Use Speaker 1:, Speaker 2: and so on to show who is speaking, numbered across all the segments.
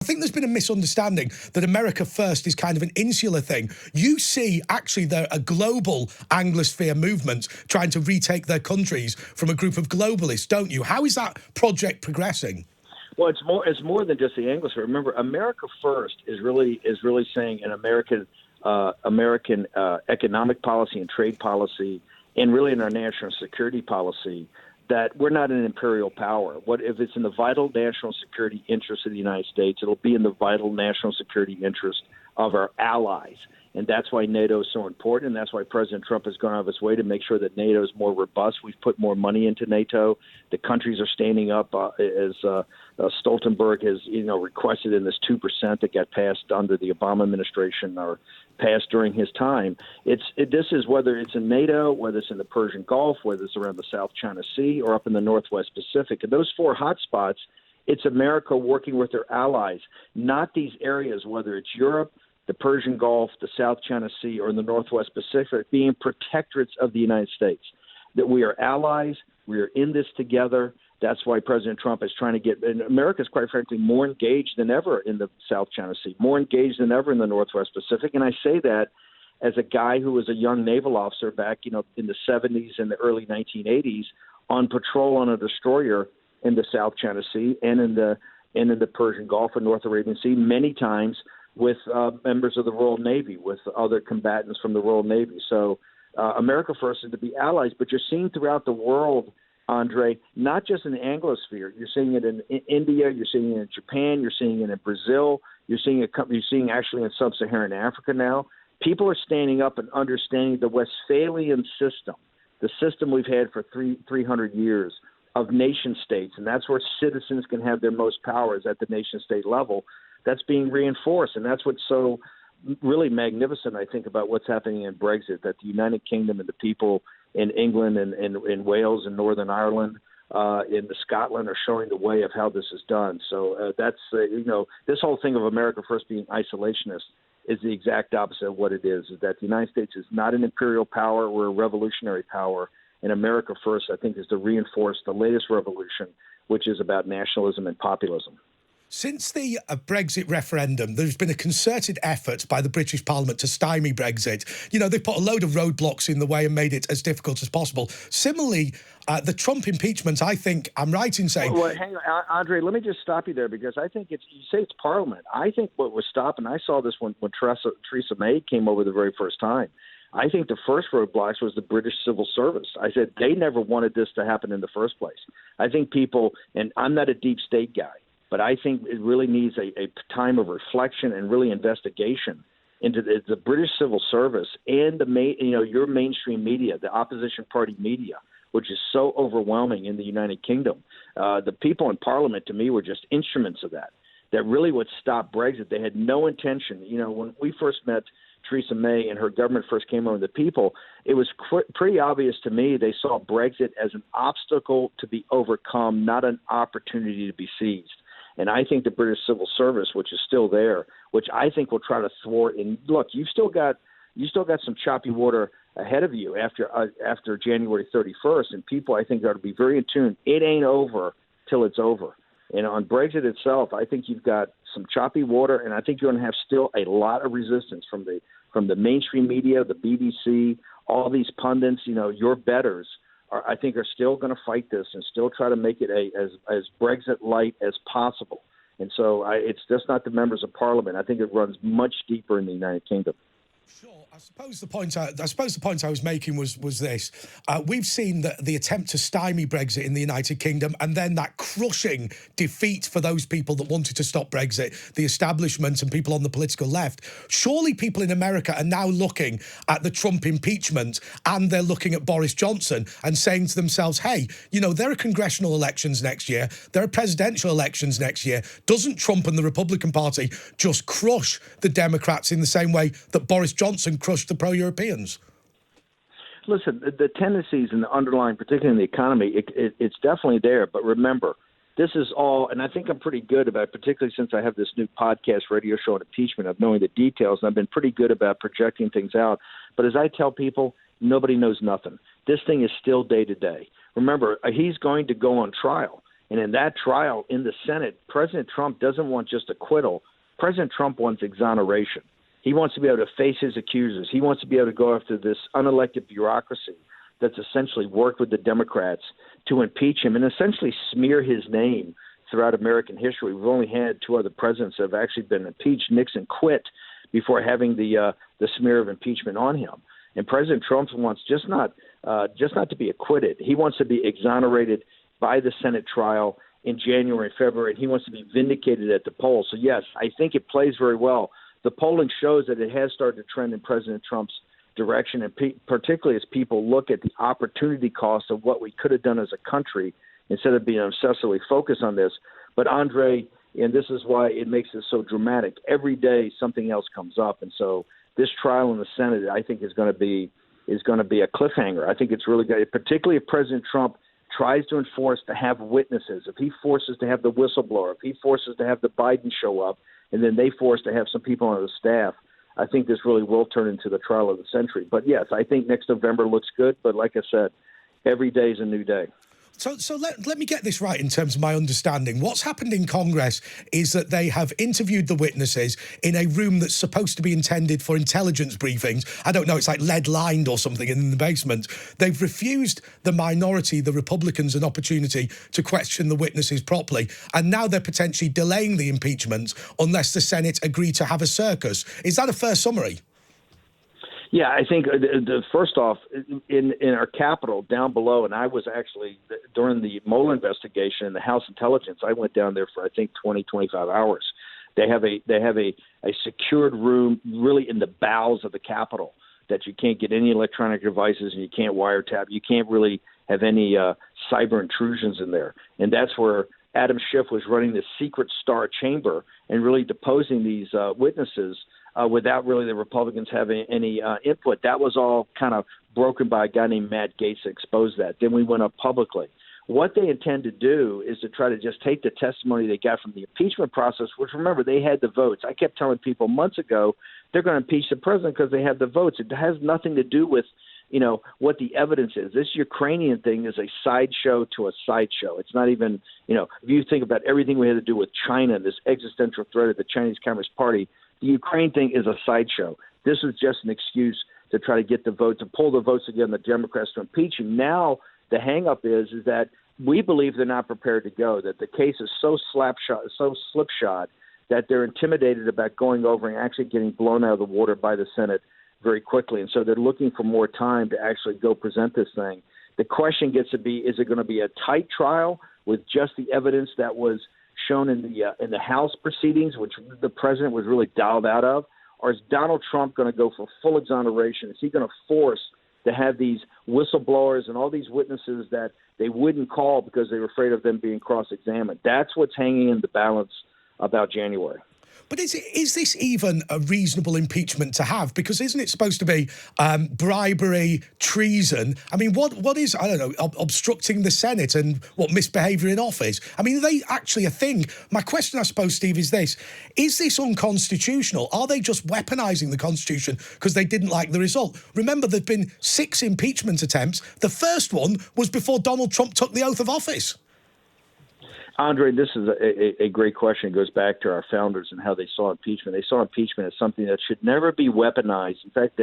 Speaker 1: I think there's been a misunderstanding that America First is kind of an insular thing. You see, actually, a global Anglosphere movement trying to retake their countries from a group of globalists, don't you? How is that project progressing?
Speaker 2: Well, it's more than just the Anglosphere. Remember, America First is really saying an American economic policy and trade policy, and really in our national security policy, that we're not an imperial power. What if it's in the vital national security interest of the United States? It'll be in the vital national security interest of our allies. And that's why NATO is so important, and that's why President Trump has gone out of his way to make sure that NATO is more robust. We've put more money into NATO. The countries are standing up, as Stoltenberg has, requested in this 2% that got passed under the Obama administration or passed during his time. This is whether it's in NATO, whether it's in the Persian Gulf, whether it's around the South China Sea, or up in the Northwest Pacific. And those four hotspots, it's America working with their allies, not these areas, whether it's Europe, the Persian Gulf, the South China Sea, or in the Northwest Pacific, being protectorates of the United States. That we are allies, we are in this together. That's why President Trump is trying to get, and America is quite frankly more engaged than ever in the South China Sea, more engaged than ever in the Northwest Pacific. And I say that as a guy who was a young naval officer back, in the 70s and the early 1980s on patrol on a destroyer in the South China Sea and in the Persian Gulf and North Arabian Sea, many times with members of the Royal Navy, with other combatants from the Royal Navy. So America First is to be allies, but you're seeing throughout the world, Andre, not just in the Anglosphere. You're seeing it in India, you're seeing it in Japan, you're seeing it in Brazil, you're seeing actually in sub-Saharan Africa now. People are standing up and understanding the Westphalian system, the system we've had for 300 years of nation states, and that's where citizens can have their most powers at the nation state level. That's being reinforced, and that's what's so really magnificent, I think, about what's happening in Brexit, that the United Kingdom and the people in England and in Wales and Northern Ireland, in Scotland are showing the way of how this is done. So that's, this whole thing of America First being isolationist is the exact opposite of what it is that the United States is not an imperial power, we're a revolutionary power, and America First, I think, is to reinforce the latest revolution, which is about nationalism and populism.
Speaker 1: Since the Brexit referendum, there's been a concerted effort by the British Parliament to stymie Brexit. They've put a load of roadblocks in the way and made it as difficult as possible. Similarly, the Trump impeachment, I think, I'm right in saying...
Speaker 2: Well, hang on, Andre, let me just stop you there, because I think you say it's Parliament. I think what was stopping, I saw this when Theresa May came over the very first time. I think the first roadblocks was the British civil service. I said they never wanted this to happen in the first place. I think people, and I'm not a deep state guy, but I think it really needs a time of reflection and really investigation into the British civil service and your mainstream media, the opposition party media, which is so overwhelming in the United Kingdom. The people in Parliament, to me, were just instruments of that. That really would stop Brexit. They had no intention. When we first met Theresa May and her government first came over the people, it was pretty obvious to me they saw Brexit as an obstacle to be overcome, not an opportunity to be seized. And I think the British civil service, which is still there, which I think will try to thwart. And look, you've still got some choppy water ahead of you after January 31st, and people, I think, are to be very in tune. It ain't over till it's over. And on Brexit itself, I think you've got some choppy water, and I think you're going to have still a lot of resistance from the mainstream media, the BBC, all these pundits. Your betters I think are still going to fight this and still try to make it as Brexit light as possible. And so it's just not the members of Parliament. I think it runs much deeper in the United Kingdom.
Speaker 1: Sure. I suppose the point I was making was this. We've seen the attempt to stymie Brexit in the United Kingdom, and then that crushing defeat for those people that wanted to stop Brexit, the establishment and people on the political left. Surely people in America are now looking at the Trump impeachment, and they're looking at Boris Johnson and saying to themselves, hey, there are congressional elections next year, there are presidential elections next year. Doesn't Trump and the Republican Party just crush the Democrats in the same way that Boris Johnson crushed the pro-Europeans?
Speaker 2: Listen, the tendencies and the underlying, particularly in the economy, it's definitely there. But remember, this is all, and I think I'm pretty good about, particularly since I have this new podcast radio show on impeachment, of knowing the details, and I've been pretty good about projecting things out. But as I tell people, nobody knows nothing. This thing is still day to day. Remember, he's going to go on trial. And in that trial in the Senate, President Trump doesn't want just acquittal. President Trump wants exoneration. He wants to be able to face his accusers. He wants to be able to go after this unelected bureaucracy that's essentially worked with the Democrats to impeach him and essentially smear his name throughout American history. We've only had two other presidents that have actually been impeached. Nixon quit before having the smear of impeachment on him. And President Trump wants just not to be acquitted. He wants to be exonerated by the Senate trial in January and February, and he wants to be vindicated at the polls. So, yes, I think it plays very well. The polling shows that it has started to trend in President Trump's direction, and particularly as people look at the opportunity cost of what we could have done as a country instead of being obsessively focused on this. But, Andre, and this is why it makes it so dramatic, every day something else comes up. And so this trial in the Senate, I think, is going to be a cliffhanger. I think it's really good, particularly if President Trump tries to enforce to have witnesses, if he forces to have the whistleblower, if he forces to have the Biden show up, and then they force to have some people on the staff, I think this really will turn into the trial of the century. But, yes, I think next November looks good. But like I said, every day is a new day.
Speaker 1: So let me get this right in terms of my understanding. What's happened in Congress is that they have interviewed the witnesses in a room that's supposed to be intended for intelligence briefings. I don't know, it's like lead-lined or something in the basement. They've refused the minority, the Republicans, an opportunity to question the witnesses properly. And now they're potentially delaying the impeachment unless the Senate agree to have a circus. Is that a fair summary?
Speaker 2: Yeah, I think first off, in our Capitol down below, and I was actually, during the Mueller investigation in the House Intelligence, I went down there for, I think, 20, 25 hours. They have a secured room really in the bowels of the Capitol that you can't get any electronic devices and you can't wiretap. You can't really have any cyber intrusions in there. And that's where Adam Schiff was running the secret star chamber and really deposing these witnesses without really the Republicans having any input. That was all kind of broken by a guy named Matt Gaetz that exposed that. Then we went up publicly. What they intend to do is to try to just take the testimony they got from the impeachment process, which, remember, they had the votes. I kept telling people months ago they're going to impeach the president because they have the votes. It has nothing to do with, what the evidence is. This Ukrainian thing is a sideshow to a sideshow. It's not even, if you think about everything we had to do with China, this existential threat of the Chinese Communist Party, the Ukraine thing is a sideshow. This is just an excuse to try to get the vote, to pull the votes again, the Democrats to impeach him. Now the hangup is that we believe they're not prepared to go, that the case is so slipshod that they're intimidated about going over and actually getting blown out of the water by the Senate very quickly. And so they're looking for more time to actually go present this thing. The question gets to be, is it going to be a tight trial with just the evidence that was shown in the House proceedings, which the president was really dialed out of, or is Donald Trump going to go for full exoneration? Is he going to force to have these whistleblowers and all these witnesses that they wouldn't call because they were afraid of them being cross-examined? That's what's hanging in the balance about January.
Speaker 1: But is this even a reasonable impeachment to have? Because isn't it supposed to be bribery, treason? I mean, what is, I don't know, obstructing the Senate and misbehaviour in office? I mean, are they actually a thing? My question, I suppose, Steve, is this unconstitutional? Are they just weaponising the Constitution because they didn't like the result? Remember, there've been 6 impeachment attempts. The first one was before Donald Trump took the oath of office.
Speaker 2: Andre, this is a great question. It goes back to our founders and how they saw impeachment. They saw impeachment as something that should never be weaponized. In fact,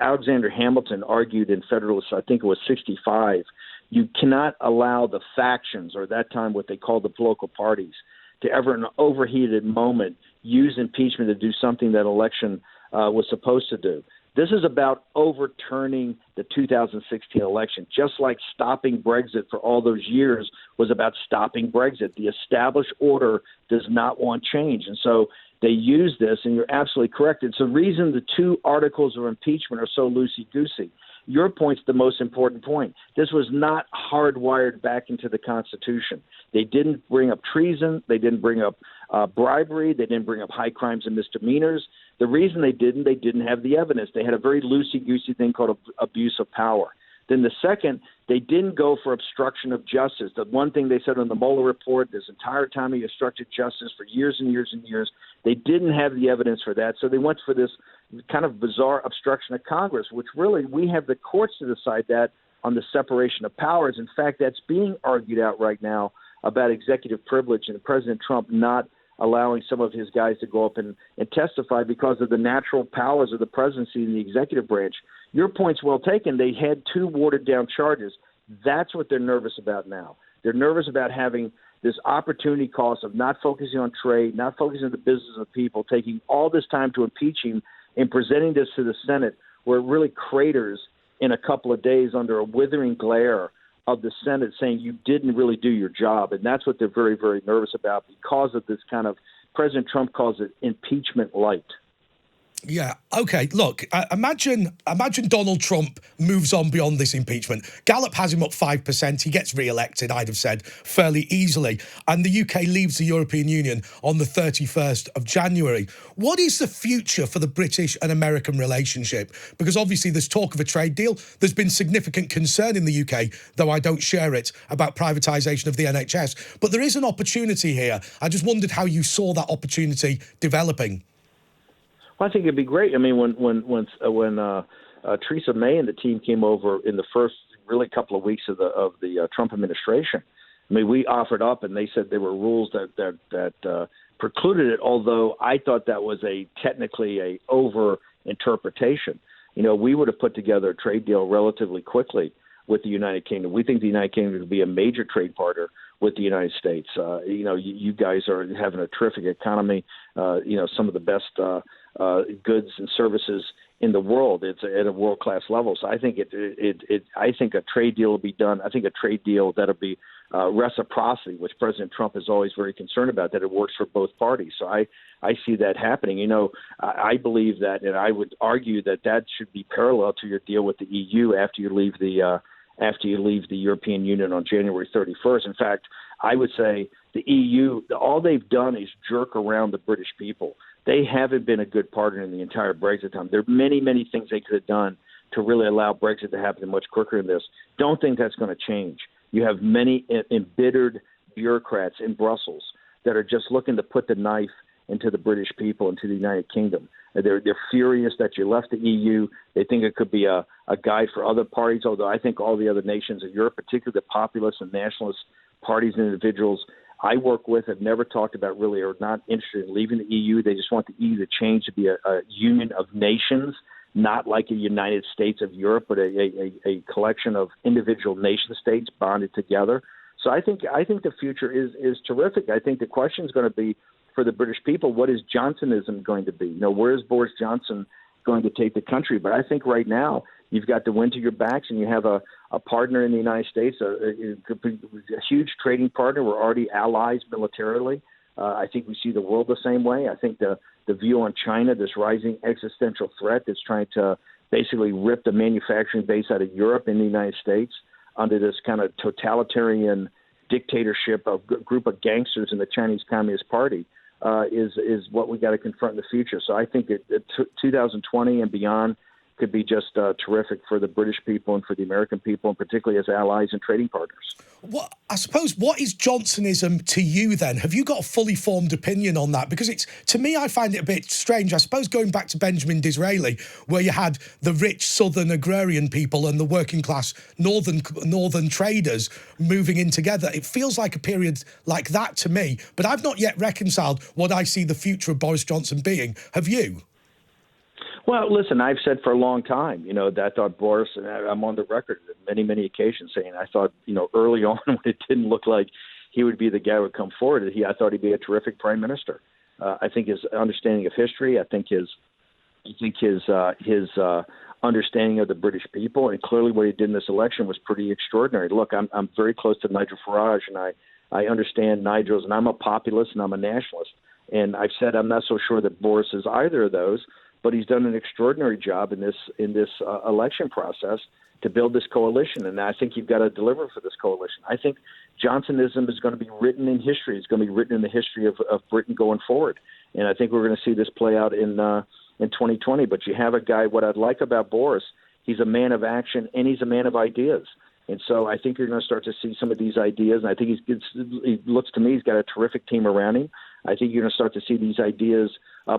Speaker 2: Alexander Hamilton argued in Federalist, I think it was 65, you cannot allow the factions, or at that time what they called the political parties, to ever in an overheated moment use impeachment to do something that election was supposed to do. This is about overturning the 2016 election, just like stopping Brexit for all those years was about stopping Brexit. The established order does not want change. And so they use this, and you're absolutely correct. It's the reason the 2 articles of impeachment are so loosey-goosey. Your point's the most important point. This was not hardwired back into the Constitution. They didn't bring up treason. They didn't bring up bribery. They didn't bring up high crimes and misdemeanors. The reason they didn't have the evidence. They had a very loosey-goosey thing called abuse of power. Then the second, they didn't go for obstruction of justice. The one thing they said on the Mueller report, this entire time he obstructed justice for years and years and years, they didn't have the evidence for that. So they went for this kind of bizarre obstruction of Congress, which really we have the courts to decide that on the separation of powers. In fact, that's being argued out right now about executive privilege and President Trump not allowing some of his guys to go up and testify because of the natural powers of the presidency and the executive branch. Your point's well taken. They had 2 watered-down charges. That's what they're nervous about now. They're nervous about having this opportunity cost of not focusing on trade, not focusing on the business of people, taking all this time to impeach him and presenting this to the Senate where it really craters in a couple of days under a withering glare of the Senate saying you didn't really do your job. And that's what they're very, very nervous about because of this kind of, President Trump calls it impeachment light.
Speaker 1: Yeah. Okay. Look, imagine Donald Trump moves on beyond this impeachment. Gallup has him up 5%. He gets re-elected, I'd have said, fairly easily. And the UK leaves the European Union on the 31st of January. What is the future for the British and American relationship? Because obviously there's talk of a trade deal. There's been significant concern in the UK, though I don't share it, about privatisation of the NHS. But there is an opportunity here. I just wondered how you saw that opportunity developing.
Speaker 2: Well, I think it'd be great. I mean, when Theresa May and the team came over in the first really couple of weeks of the Trump administration, I mean, we offered up, and they said there were rules that precluded it. Although I thought that was technically a over interpretation. You know, we would have put together a trade deal relatively quickly with the United Kingdom. We think the United Kingdom would be a major trade partner with the United States. You know, you guys are having a terrific economy. You know, some of the best goods and services in the world. It's at a world-class level. So I think I think a trade deal will be done. I think a trade deal that'll be reciprocity, which President Trump is always very concerned about, that it works for both parties. So I see that happening. You know, I believe that, and I would argue that should be parallel to your deal with the EU after you leave the European Union on January 31st. In fact, I would say the EU, all they've done is jerk around the British people. They haven't been a good partner in the entire Brexit time. There are many, many things they could have done to really allow Brexit to happen much quicker than this. Don't think that's going to change. You have many embittered bureaucrats in Brussels that are just looking to put the knife into the British people, into the United Kingdom. They're furious that you left the EU. They think it could be a guide for other parties, although I think all the other nations of Europe, particularly the populist and nationalist parties and individuals I work with, have never talked about really or not interested in leaving the EU. They just want the EU to change to be a union of nations, not like a United States of Europe, but a collection of individual nation states bonded together. So I think the future is terrific. I think the question is going to be, for the British people, what is Johnsonism going to be? You know, where is Boris Johnson going to take the country? But I think right now you've got the wind to your backs, and you have a partner in the United States, a huge trading partner. We're already allies militarily. I think we see the world the same way. I think the view on China, this rising existential threat that's trying to basically rip the manufacturing base out of Europe in the United States under this kind of totalitarian dictatorship of group of gangsters in the Chinese Communist Party, is what we got to confront in the future. So I think 2020 and beyond could be just terrific for the British people and for the American people, and particularly as allies and trading partners.
Speaker 1: What is Johnsonism to you then? Have you got a fully formed opinion on that? Because to me, I find it a bit strange. I suppose going back to Benjamin Disraeli, where you had the rich southern agrarian people and the working class northern traders moving in together. It feels like a period like that to me, but I've not yet reconciled what I see the future of Boris Johnson being. Have you?
Speaker 2: Well, listen, I've said for a long time, you know, that I thought Boris, and I'm on the record on many, many occasions saying I thought, you know, early on when it didn't look like he would be the guy who would come forward, I thought he'd be a terrific prime minister. I think his understanding of history, I think his understanding of the British people, and clearly what he did in this election was pretty extraordinary. Look, I'm very close to Nigel Farage, and I understand Nigel's, and I'm a populist and I'm a nationalist. And I've said I'm not so sure that Boris is either of those, but he's done an extraordinary job in this election process to build this coalition, and I think you've got to deliver for this coalition. I think Johnsonism is going to be written in history. It's going to be written in the history of Britain going forward, and I think we're going to see this play out in 2020. But you have a guy. What I'd like about Boris, he's a man of action and he's a man of ideas. And so I think you're going to start to see some of these ideas. And I think he looks to me, he's got a terrific team around him. I think you're going to start to see these ideas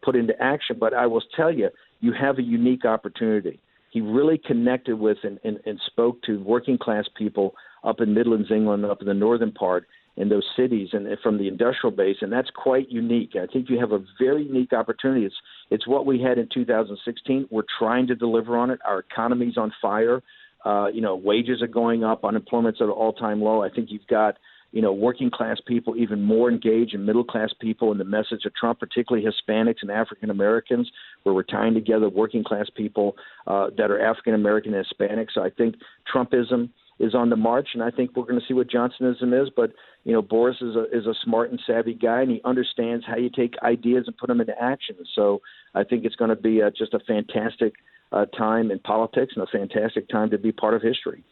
Speaker 2: put into action. But I will tell you, you have a unique opportunity. He really connected with and spoke to working class people up in Midlands, England, up in the northern part. in those cities and from the industrial base, and that's quite unique. I think you have a very unique opportunity. It's what we had in 2016. We're trying to deliver on it. Our economy's on fire. Wages are going up. Unemployment's at an all-time low. I think you've got working class people even more engaged, and middle class people in the message of Trump, particularly Hispanics and African Americans, where we're tying together working class people that are African American and Hispanic. So I think Trumpism is on the march, and I think we're going to see what Johnsonism is. But Boris is a smart and savvy guy, and he understands how you take ideas and put them into action. So I think it's going to be just a fantastic time in politics and a fantastic time to be part of history.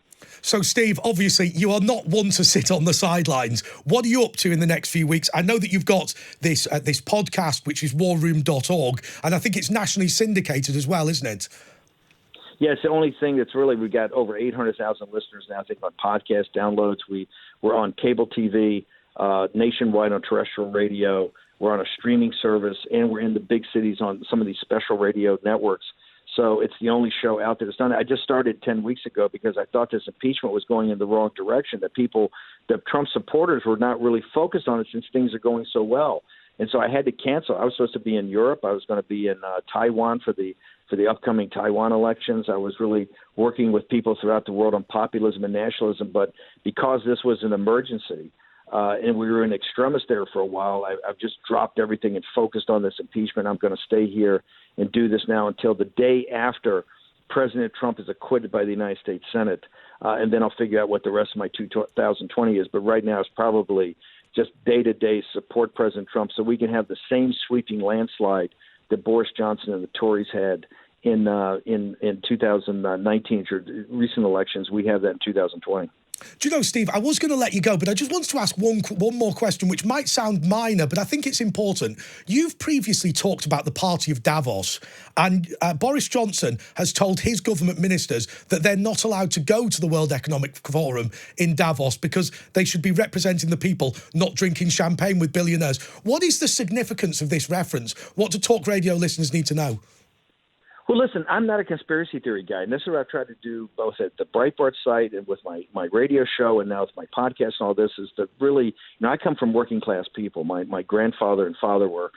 Speaker 1: So, Steve, obviously, you are not one to sit on the sidelines. What are you up to in the next few weeks? I know that you've got this podcast, which is warroom.org, and I think it's nationally syndicated as well, isn't it?
Speaker 2: Yeah, it's the only thing that's really, we got over 800,000 listeners now, I think, on podcast downloads. We're on cable TV, nationwide on terrestrial radio. We're on a streaming service, and we're in the big cities on some of these special radio networks. So it's the only show out there that's done it. I just started 10 weeks ago because I thought this impeachment was going in the wrong direction, that Trump supporters were not really focused on it since things are going so well. And so I had to cancel. I was supposed to be in Europe. I was going to be in Taiwan for the upcoming Taiwan elections. I was really working with people throughout the world on populism and nationalism. But because this was an emergency, and we were in extremis there for a while, I've just dropped everything and focused on this impeachment. I'm going to stay here and do this now until the day after President Trump is acquitted by the United States Senate, and then I'll figure out what the rest of my 2020 is. But right now it's probably just day-to-day support President Trump so we can have the same sweeping landslide that Boris Johnson and the Tories had in 2019, recent elections. We have that in 2020.
Speaker 1: Do you know, Steve, I was going to let you go, but I just wanted to ask one more question, which might sound minor, but I think it's important. You've previously talked about the party of Davos, and Boris Johnson has told his government ministers that they're not allowed to go to the World Economic Forum in Davos because they should be representing the people, not drinking champagne with billionaires. What is the significance of this reference? What do talk radio listeners need to know?
Speaker 2: Well, listen, I'm not a conspiracy theory guy, and this is what I've tried to do both at the Breitbart site and with my radio show and now with my podcast and all this, is to really, I come from working class people. My grandfather and father were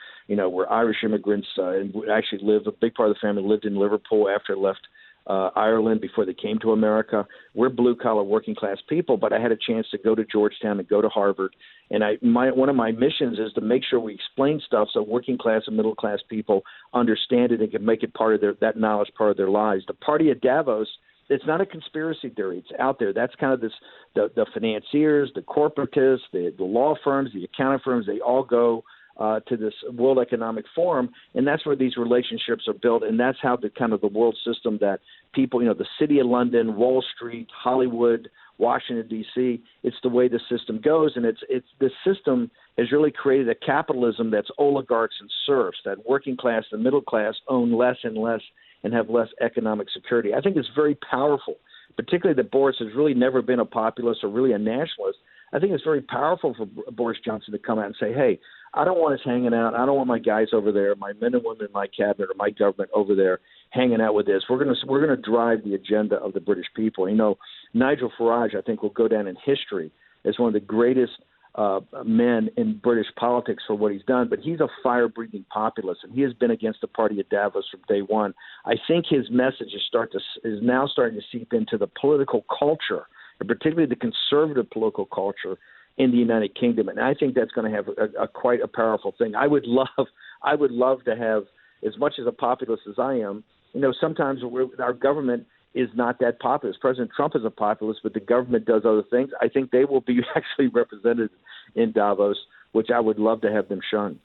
Speaker 2: Irish immigrants and actually lived, a big part of the family lived in Liverpool after they left Ireland before they came to America. We're blue-collar working class people, but I had a chance to go to Georgetown and go to Harvard. And one of my missions is to make sure we explain stuff so working class and middle class people understand it and can make it part of that knowledge part of their lives. The party of Davos, it's not a conspiracy theory. It's out there. That's kind of the financiers, the corporatists, the law firms, the accounting firms, they all go to this World Economic Forum, and that's where these relationships are built, and that's how the world system that people, the city of London, Wall Street, Hollywood, Washington, D.C., it's the way the system goes, and it's the system has really created a capitalism that's oligarchs and serfs, that working class and middle class own less and less and have less economic security. I think it's very powerful, particularly that Boris has really never been a populist or really a nationalist. I think it's very powerful for Boris Johnson to come out and say, hey, I don't want us hanging out. I don't want my guys over there, my men and women in my cabinet or my government over there hanging out with this. We're going to drive the agenda of the British people. Nigel Farage, I think, will go down in history as one of the greatest men in British politics for what he's done. But he's a fire-breathing populist, and he has been against the party of Davos from day one. I think his message is now starting to seep into the political culture, and particularly the conservative political culture in the United Kingdom, and I think that's going to have a quite a powerful thing. I would love to have, as much as a populist as I am, sometimes our government is not that populist. President Trump is a populist, but the government does other things. I think they will be actually represented in Davos, which I would love to have them shun.